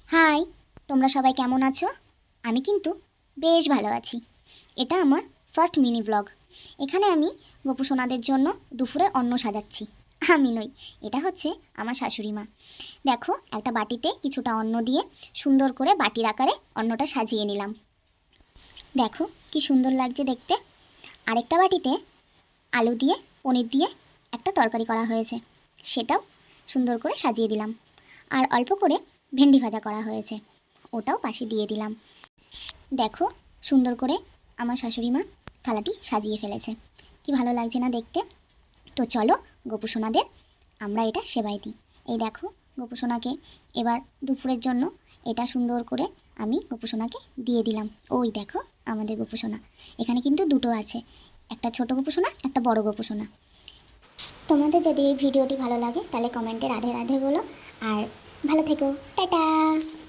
High, তোমরা সবাই কেমন আছো? আমি কিন্তু বেশ ভালো আছি। এটা আমার ফার্স্ট মিনি ব্লগ। এখানে আমি গোপুসোনাদের জন্য দুপুরের অন্ন সাজাচ্ছি। আমি নই, এটা হচ্ছে আমার শাশুড়ি মা। দেখো, একটা বাটিতে কিছুটা অন্ন দিয়ে সুন্দর করে বাটির আকারে অন্নটা সাজিয়ে নিলাম। দেখো কি সুন্দর লাগছে দেখতে। আরেকটা বাটিতে আলু দিয়ে পনির দিয়ে একটা তরকারি করা হয়েছে, সেটাও সুন্দর করে সাজিয়ে দিলাম। আর অল্প করে ভেন্ডি ভাজা করা হয়েছে, ওটাও পাশে দিয়ে দিলাম। দেখো সুন্দর করে আমার শাশুড়ি মা থালাটি সাজিয়ে ফেলেছে। কি ভালো লাগছে না দেখতে? তো চলো গোপুসোনাদের আমরা এটা সেবাই দিই। এই দেখো গোপুসোনাকে এবার দুপুরের জন্য এটা সুন্দর করে আমি গোপুসোনাকে দিয়ে দিলাম। ওই দেখো আমাদের গোপুসোনা, এখানে কিন্তু দুটো আছে, একটা ছোট গোপুসোনা, একটা বড় গোপুসোনা। তোমাদের যদি এই ভিডিওটি ভালো লাগে তাহলে কমেন্টে রাধে রাধে বলো, আর ভালো থেকো, টাটা।